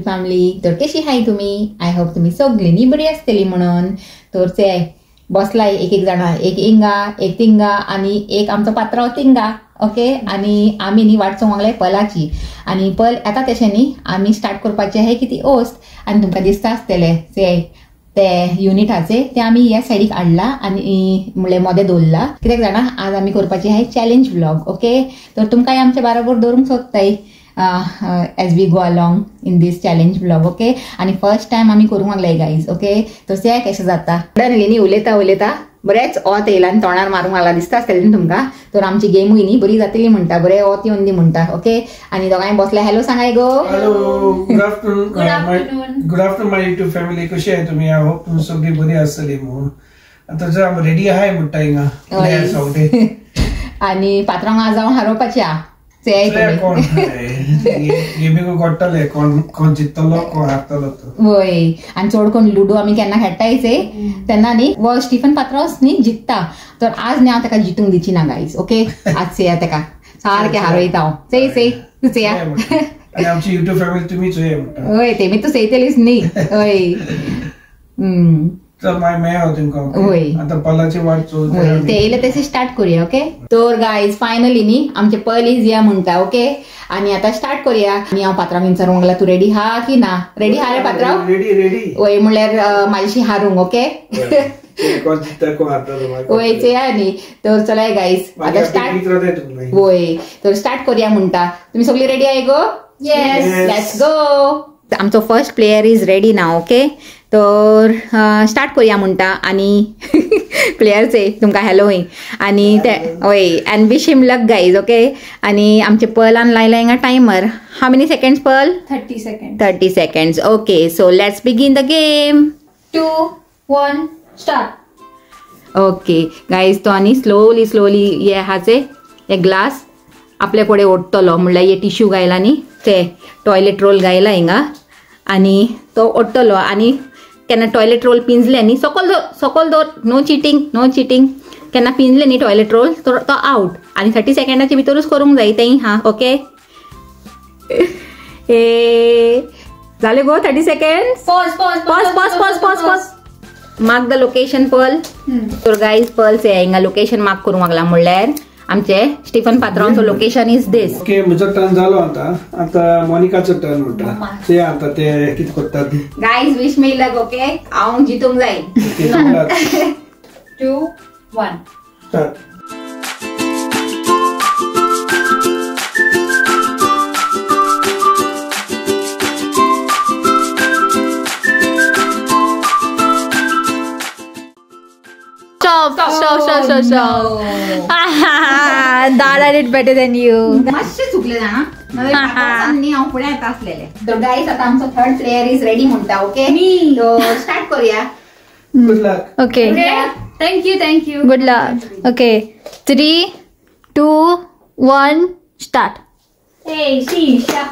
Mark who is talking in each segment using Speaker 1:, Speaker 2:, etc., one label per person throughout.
Speaker 1: Family. तर कशी हाय तुम्ही? आय होप तुम्ही सगळींनी बरी आसतली म्हणून. तर ते बसलाय एक एक जाणा, एक इंगा, एक तिंगा आणि एक आमचो पात्रांव तिंगा. ओके, आणि आम्ही न्ही वाट चोवंक पलाची आणि पल येता तशें न्ही आमी स्टार्ट करपाचें आहा की ती ओस्ट. आणि तुमकां दिसता आसतलें ते युनिटाचे ते आमी ह्या सायडीक हाडला आणि म्हणल्यार मोदें दवरला. कित्याक जाणा आज आमी करपाचें आहा चॅलेंज व्लॉग. ओके, तर तुमकांय आमच्या बरोबर दवरूंक सोदताय as we go along in this challenge vlog. Okay, आणि फर्स्ट टायम आमी करूंक लागले गाईज. ओके, तर ते कशें जाता न्ही उलयता बरेच ओत येयला आनी तोंडार मारूंक लागला दिसता आसतलें तुमकां. तर आमची गेमूय न्ही बरी जातली म्हणटा, बरें ओत येवन दी म्हणटा. ओके, आणि दोगांय बसले. हॅलो सांगाय गो.
Speaker 2: Hello, good afternoon. Good afternoon my YouTube family. कशी आहे तुम्ही? आय होप तुम्ही सगळी बरी आसतली म्हणून. आता जर आमी रेडी आहाय म्हणटा हिंगा प्लेयर्स आवटे
Speaker 1: आणि पात्रांक आज जावन हारोवपाची आहा.
Speaker 2: कोण गेमींग कोट्टले, कोण जितलो कोण हारतलो तो.
Speaker 1: वय, आणि चड कोण लुडो आमी केन्ना खेळटायचे तेन्ना न्ही वो स्टीफन पात्रांवच न्ही जिखता. तर आज न्ही हांव तेका जितूंक दिची ना गाईज. ओके, आज चेया तेका सारकें हारयता हांव. तूं चेया.
Speaker 2: आणि आमची युट्यूब फॅमिली तुम्हीच आहे म्हणटा.
Speaker 1: वय, तेमी तूं चेयतलीच न्ही. वय,
Speaker 2: तर माय मेळ तुमकां आता पलाची वाट चोव
Speaker 1: ते येयले तसे स्टार्ट करूया. ओके, तर गाईज फायनली न्ही आमचे पल इज या म्हणटा. ओके, आणि आता स्टार्ट करूया. आणि हांव पात्रांव विचारूंक लागला तूं रेडी हा की ना? रेडी हा रे पात्रांव?
Speaker 2: रेडी.
Speaker 1: वय म्हणल्यार म्हाजीशी हारूंक. ओके, वय चेया न्ही. तर चलाय गाईज आता स्टार्ट. वय, तर स्टार्ट करूया म्हणटा. तुम्ही सगळी रेडी आहे गो? Yes, let's go. आमचो first player is ready now. Okay, तर स्टार्ट करूया म्हणटा. आणि प्लेयरचे तुमकां हॅलोय आणि ते वय and wish him luck guys. Okay, आणि आमचे पलान लायला हिंगा टायमर. हाऊ मेनी सेकंड्स पल? 30 seconds. Okay, so let's begin the game.
Speaker 3: 2, 1 start.
Speaker 1: Okay guys, तो आनी स्लोली हे हाचे हे ग्लास आपले कडेन ओडटलो. म्हणल्यार हे टिश्यू गायला न्ही ते टॉयलेट रोल गायला हिंगा आणि तो ओडटलो. आणि केन्ना टॉयलेट रोल पिंजले न्ही सकल दवर. No cheating. केन्ना पिंजले न्ही टॉयलेट रोल तर तो आउट. आणि 30 सेकंडाच्या भितरूच करूंक जाय तें. हा, ओके. जाले go 30 second. Pause. Mark the location Pearl. तर गाईज पल्स हिंगा लोकेशन मार्क करूंक लागला. म्हणल्यार आमचे स्टीफन पात्रांवचो लोकेशन इज दिस.
Speaker 2: ओके, म्हजो टर्न जालो आता मोनिकाचो टर्न म्हणटा. ते आता ते कितें करतात
Speaker 1: guys. Wish me luck. Okay, हांव जितूंक जाय.
Speaker 3: 2, 1
Speaker 2: start.
Speaker 3: Stop. Dad, I did better than you.
Speaker 1: मातशे चुकले जाणा. न्ही हांव फुडें येता आसलेले. तर गाईज आता आमचो थर्ड प्लेयर इज रेडी म्हणटा. ओके, तो स्टार्ट करूया.
Speaker 2: Good luck.
Speaker 3: Okay. Thank you. Good luck. Okay. 3, 2, 1 start.
Speaker 1: Hey, शीशा.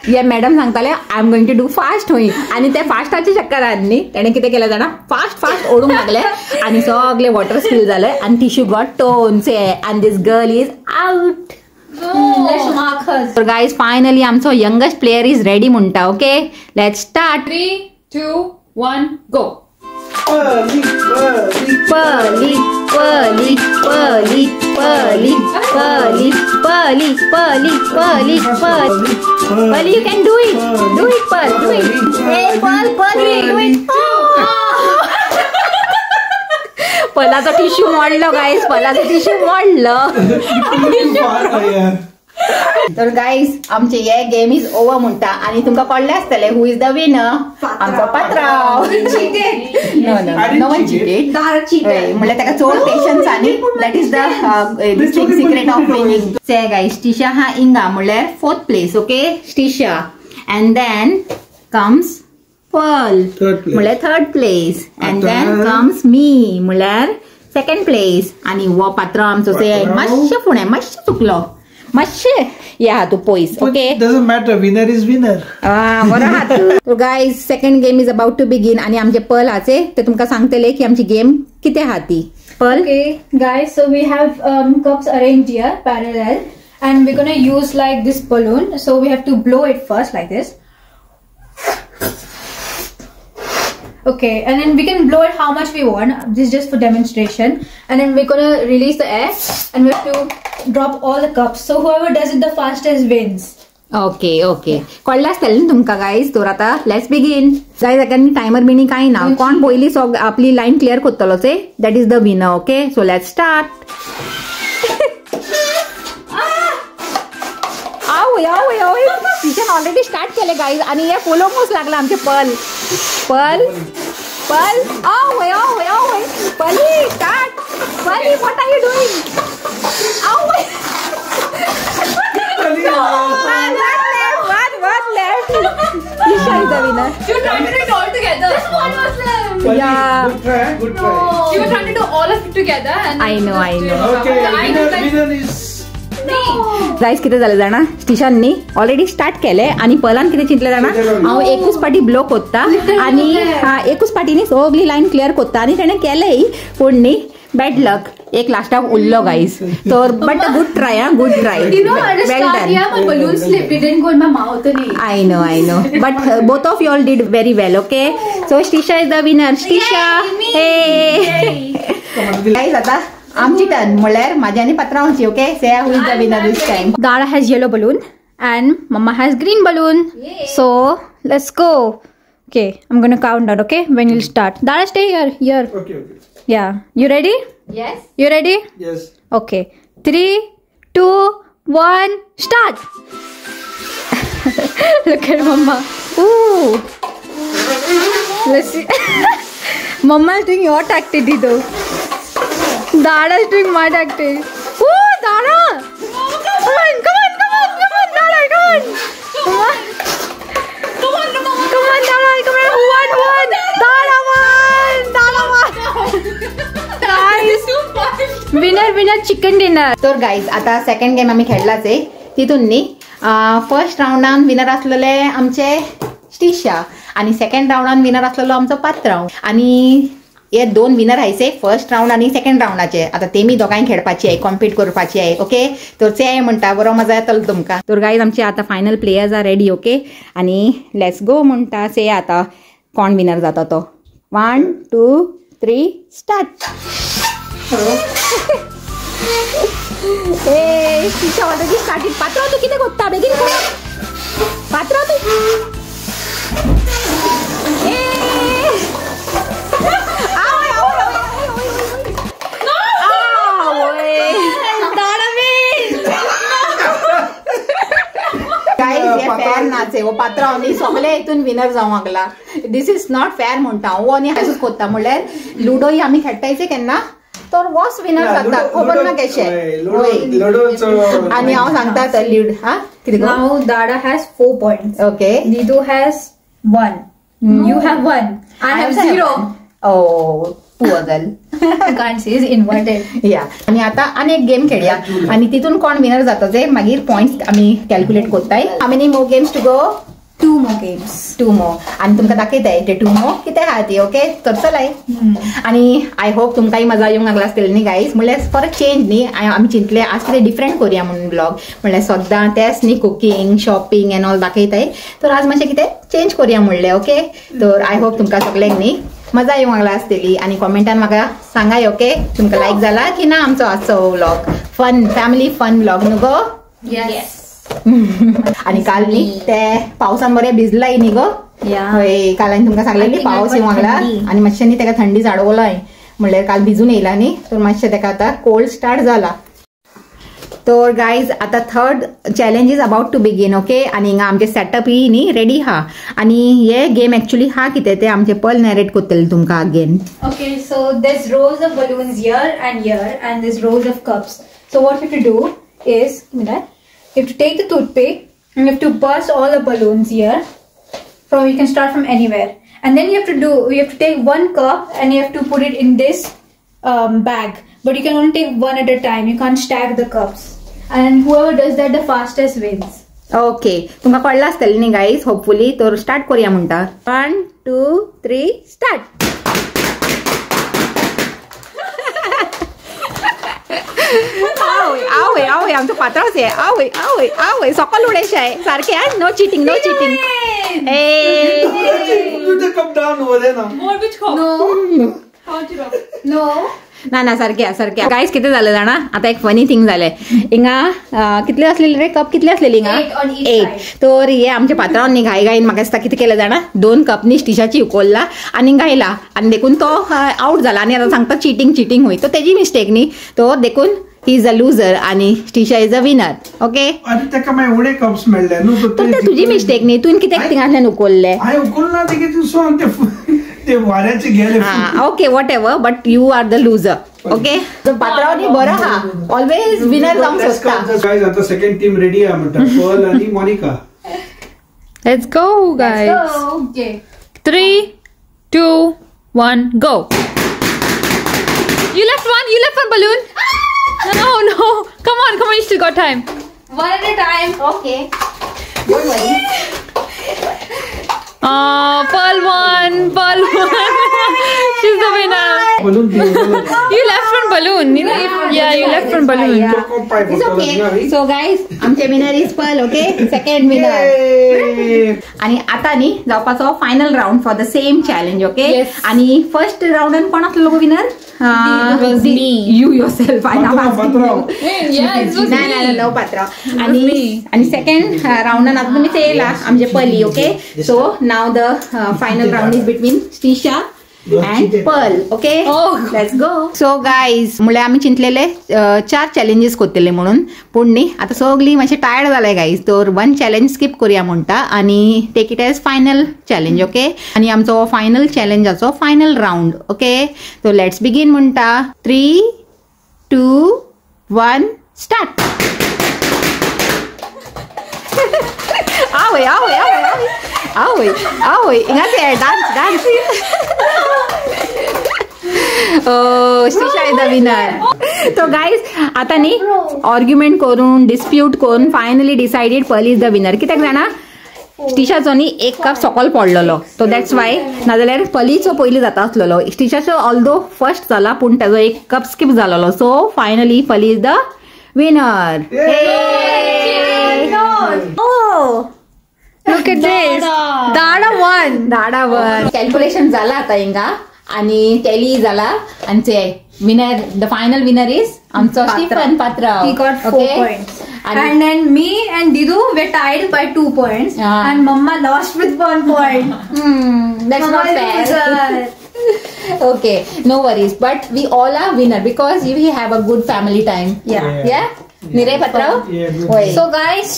Speaker 1: ये मॅडम सांगताले I am going to do fast होई. आणि ते फास्टाचे चक्कर न्ही तेणे कितें केलें जाणा, फास्ट ओडूंक लागले आणि सगळे वॉटर स्पिल जाले आणि tissue got tons and this girl is out. तर गाईज फायनली आमचो यंगेस्ट प्लेयर इज रेडी म्हणटा. Okay, let's start.
Speaker 3: 3, 2, 1 go.
Speaker 1: पली. You can do it. Do it, Pearl. Do it. Hey, Pearl, do it. पलाचो tissue मोडलो guys. तर guys आमचे हे game is over म्हणटा. आणि तुमकां कळलें आसतलें हू इज द विनर. आमचो पात्रांव. No one cheated. म्हणल्यार ताका चड पेशन्स आनी that is the secret of winning. Say guys Stisha हा इंगा म्हणल्यार 4th place. Okay, Stisha. And then comes Pearl म्हणल्यार 3rd place. And then comes me म्हणल्यार 2nd प्लेस. आणि वो पात्रांव आमचो से मातशे फुडें मातशे चुकलो. मातशे या तू पयस. Okay,
Speaker 2: doesn't matter. Winner is winner.
Speaker 1: बरो आहा तू. Guys second game is about to begin. आणि आमचे पल हाचे ते तुमकां सांगतले की आमची गेम कितें आहा ती. पल.
Speaker 3: Okay, guys, so we have cups arranged here parallel and we're gonna use like this balloon. So we have to blow it first like this. Okay, and then we can blow it how much we want. This is just for demonstration. And then we're gonna release the air, and we have to drop all the cups. So whoever does it the fastest wins.
Speaker 1: Okay okay कळलं असेल ना तुमका guys. तर आता let's begin. Guys सगळ्यांनी timer बिनी काही ना, कोण पहिली आपली लाईन क्लिअर करतलोच आहे that is the winner. Okay, so let's start. तिच्यानं ऑलरेडी स्टार्ट केले गाईज, आणि हे फोलोमोस लागला आमचे पल पल पल. आवय आवय आवय पली स्टार्ट. पली व्हॉट आर यू डुईंग? आवय one left. Isha is the winner.
Speaker 3: You tried to do it all together. Just one was left.
Speaker 1: Yeah.
Speaker 2: Good try. Good try.
Speaker 3: You were trying to do all of it together. And
Speaker 1: I know, I know.
Speaker 2: Okay, winner is
Speaker 1: guys किती झाले जाणा, स्टिशांनी already start केले आणि पलान किती चिंतले जाणा, हांव एकूच पाटी ब्लॉक कोत्ता आणि हा एकूच पाटीनी सगळी लाईन क्लिअर कोत्ता आणि तेणे केलेय पूण न्ही बॅड लक एक लास्टाक उरलो गाईज. तर बट गुड ट्राय. हा good try.
Speaker 3: Well done. My balloon slipped. It didn't go in my mouth.
Speaker 1: I know. But both of you all did very well. Okay. So Stisha is the winner. Stisha. Hey. Guys, आता आमची turn. म्हणल्यार माझी आणि पत्रांची. Okay, say who is the winner this time.
Speaker 3: Dara has yellow balloon and Mama has green balloon. So let's go. Okay, I'm gonna count down. Okay, when you'll start. Dara, stay here. Here.
Speaker 2: okay.
Speaker 3: Yeah. You ready?
Speaker 1: Yes.
Speaker 3: You ready?
Speaker 2: Yes.
Speaker 3: Okay. 3, 2, 1, start. Look at Mama. Ooh. Let's see. Mama is doing your tactic though. Dara is doing my tactic. Ooh, Dara. Come on, Dara, come on. Come on, Dara, come on. 1, Dara won. Guys, winner chicken dinner.
Speaker 1: तर guys आता second game आम्ही खेळलाच आहे. तिथून न्ही first राउंडान winner असलेले आमचे स्टिशा आणि सेकंड राउंडान विनर असलेलो आमचो पात्रांव. आणि हे दोन विनर आहायचे फर्स्ट राउंड आणि सेकंड राउंडाचे. आता ते मी दोगांय खेळपाची आहे, कॉम्पीट करपाची आहे. ओके, तर ते म्हणटा बरो मजा येतलो तुमकां. तर गाईज आमचे आता final players are ready. Okay, आणि लेट्स गो म्हणटा. से आता कोण विनर जाता तो. 1, 2, 3 स्टार्ट. ए स्टिशा ऑलरेडी स्टार्टेड. पात्रांव तू कितें कोत्ता बेगीन कर. पात्रांव तू फेअर नाचे वो पात्रांव सगळे हितून विनर जावंक लागला. दिस इज नॉट फेअर म्हणटा हांव. आनी हायसूच कोत्ता म्हणल्यार लुडो ही आमी खेळटायचे केन्ना तर वॉस विनर जाता खबर ना कशें. आणि हांव सांगता तर लीड. हा कितें
Speaker 3: Now Dara has 4 points.
Speaker 1: Okay,
Speaker 3: Nidu has 1. You have 1. I have 0.
Speaker 1: Oh poor girl.
Speaker 3: You can't see, it's inverted.
Speaker 1: या आणि आता अनेक गेम खेळया आणि तिथून कोण विनर जाता ते मागीर पॉइंट्स आमी कॅल्क्युलेट कोत्ताय. How many more games to go.
Speaker 3: 2 more games.
Speaker 1: 2 more. आणि तुमकां दाखयताय ते 2 more कितें आहा ती. ओके, तर चलाय. आणि आय होप तुमकांय मजा येवंक लागला आसतली न्ही गाईज. म्हणल्यार फॉर चेंज न्ही आमी चिंतले आज कितें डिफरंट करुया म्हणून ब्लॉग. म्हणल्यार सद्दां तेच न्ही कुकिंग शॉपिंग एंड ऑल दाखयताय. तर आज मातशें कितें चेंज करुया म्हणलें. ओके, तर आय होप तुमकां सगळ्यांक न्ही मजा येवंक लागला आसतली. आणि कॉमेंटान म्हाका सांगाय. ओके, तुमकां लायक जाला की ना आमचो आजचो vlog. Fun family fun vlog न्हू गो.
Speaker 3: Yes.
Speaker 1: आणि काल न्ही ते पावसान बरें भिजलाय न्ही गो. हय, काल हांवें तुमकां सांगलेली पावस येवंक लागला आणि मातशें न्ही तेका थंडी जाडवलाय. म्हणल्यार काल भिजून येयला न्ही तर मातशें तेका आतां कोल्ड स्टार्ट जाला. तर गाईज आता third challenge is about to begin. Okay, आणि हिंगा आमचे सेटअप ही न्ही रेडी हा. आणि हे गेम एक्चुअली हा कितें ते आमचे पल नॅरेट करतले तुमकां again.
Speaker 3: Okay, so there's rows of balloons here, and there's rows of cups. So what you have to do is, you have to take the toothpick and you have to burst all the balloons here. You can start from anywhere, and then you have to take one cup and you have to put it in this bag. But you can only take one at a time. You can't stack the cups. And whoever does that the fastest wins.
Speaker 1: Okay, तुमकां कळला आसतलें न्ही guys hopefully. तर start करुया म्हणटा. 1, 2, 3 start. आवय आवय आवय आमचं पात्रावच आहे आवय आवय आवय सकल उडायचे आहे सारखे नो चिटिंग नो चिटिंग ना ना सारख्या सारख्या गाईस किती झालं जाणा आता एक फनी थिंग झालंय हिंगा कितले असलेले रे कप कितले असलेली हिंगा 8 तर हे आमच्या पात्रांनी घाई घाईन म्हाका दिसता किती केलं जाणा 2 कपनी स्टिशाची उकोलला आणि गायला आणि देखून तो आउट झाला आणि आता सांगता चिटिंग चिटिंग होई तो त्याची मिस्टेक न्ही तो देखून ही इज अ लूजर आणि स्टिशा इज अ विनर ओके
Speaker 2: अरे तेका माय एवढे कप्स मेळले न्हू
Speaker 1: पण ते तुझी मिस्टेक न्ही तुन कित्याक थिंगातल्यान उकोलले
Speaker 2: हाय उकोलना ते तू सोन ते वाऱ्याचे गेले
Speaker 1: हा okay whatever but you are the loser okay पात्रावनी बरं हा ऑलवेज विनर जाऊन शकता
Speaker 2: गाइस आता सेकंड टीम रेडी आहे म्हणतात पर्ल आणि Monika
Speaker 4: Let's go, guys.
Speaker 3: Okay.
Speaker 4: 3, 2, 1, go. You left one balloon. No. Come on, you still got time.
Speaker 3: One at a time.
Speaker 1: Okay don't worry
Speaker 4: Pearl won. She's the winner.
Speaker 2: balloon
Speaker 4: You left one balloon. You left one balloon.
Speaker 1: It's okay. So guys, आमचे winner is Pearl okay second winner आणि आता नी जावपाचो final round for the same challenge okay
Speaker 4: Yes.
Speaker 1: आणि first राउंडान कोण असलो winner
Speaker 4: was me.
Speaker 1: You yourself. I know.
Speaker 4: Yeah, it was
Speaker 1: नाही नो पात्र
Speaker 4: me.
Speaker 1: आणि सेकंड राउंडान आता तुम्ही ते येला आमचे पली okay so now the final round is between Stisha and Pearl okay let's go so guys मुळे आम्ही चिंतलेले 4 चॅलेंजेस करतले म्हणून पण न्ही आता सगळी मातशी टायर्ड झाले गाईज तर 1 चॅलेंज स्किप करूया म्हणटा आणि take it as final challenge okay आणि आमचो फायनल चॅलेंजाचो final round okay so let's begin म्हणटा 3, 2, 1 स्टार्ट आवय इंगाचे dance Stisha is the winner तो गाईज आता न्ही आर्ग्युमेंट करून डिस्प्यूट करून finally decided Pearl is the winner कित्याक जाणा स्टिशाचो न्ही एक कप सकल पडलेलो तो दॅट्स वाय नाजाल्यार पलीचो पयलीं जाता आसलेलो स्टिशाचो ऑल्दो फर्स्ट जाला पूण ताजो एक कप स्किप जालोलो सो फायनली पली is the winner
Speaker 4: Look at this. Dada won.
Speaker 1: Calculation झाला आता हिंगा आणि टॅली झाला आणि ते winner the final winner is आमचो Stephen पात्राव
Speaker 3: He got 4 points. And then me and Didu were tied by 2 points.
Speaker 1: Yeah.
Speaker 3: And Mama lost with 1 point.
Speaker 1: That's not fair. Okay, no worries. But we all are winner because we have a good family time. Yeah. Niray Patrav?
Speaker 2: Yeah, good.
Speaker 1: Hoy.
Speaker 3: So guys,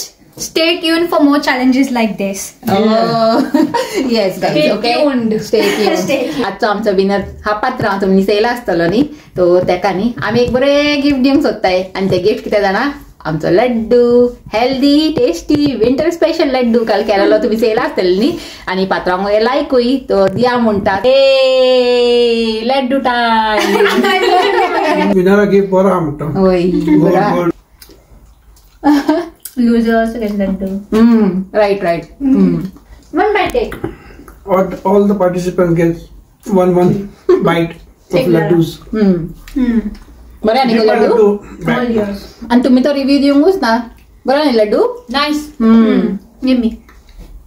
Speaker 3: stay tuned for more challenges like this.
Speaker 1: Yes guys,
Speaker 4: Stay
Speaker 1: okay.
Speaker 4: tuned.
Speaker 1: Stay tuned. आजचो आमचो winner हा पात्रांव तुमी निसयला आसतलो न्ही तो तेका न्ही आमी एक बरें गिफ्ट दिवंक सोदताय आणि ते गिफ्ट कितें जाणा आमचो laddu healthy tasty winter special laddu काल केलेलो तुमी चयला आसतले न्ही आणि पात्रांव लायकूय तो दिया म्हणटा लड्डू टायम
Speaker 2: विनर गिफ्ट बरो हा म्हणटा
Speaker 1: होय
Speaker 3: Loser also gets laddu.
Speaker 1: Right
Speaker 3: One bite take.
Speaker 2: all the participants get one bite of laddus
Speaker 1: बरं आहे ना लड्डू
Speaker 3: All yours.
Speaker 1: आणि तुम्ही तो रिव्ह्यू देऊंगूच ना बरं आहे लड्डू
Speaker 4: Nice.
Speaker 3: Give me.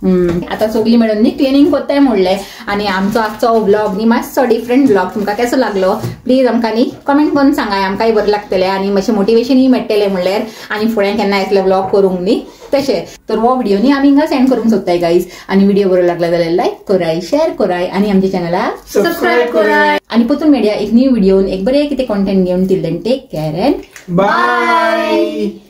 Speaker 1: आता सगळी मिळून न्ही क्लिनिंग कोत्ताय म्हणले आणि आमचो आजचो व्लॉग न्ही मातसो डिफरंट व्लॉग तुमकां कसो लागलो प्लीज आमकां न्ही कमेंट करून सांगाय आमकांय बरें लागतलें आणि मातशें मोटिवेशनय मेळटलें म्हणल्यार आणि फुडें केन्ना असले व्लॉग करूंक न्ही तशें तर हो व्हिडिओ न्ही आमी हिंगा सेंड करूंक सोदताय गाईज आणि व्हिडिओ बरो लागला जाल्यार लायक कराय शेअर कराय आणि आमच्या चॅनलाक
Speaker 2: subscribe
Speaker 3: कराय.
Speaker 1: आणि परतून मेळया एक न्यू व्हिडिओन एक बरें कितें कॉन्टेंट घेवन till then take care and
Speaker 2: bye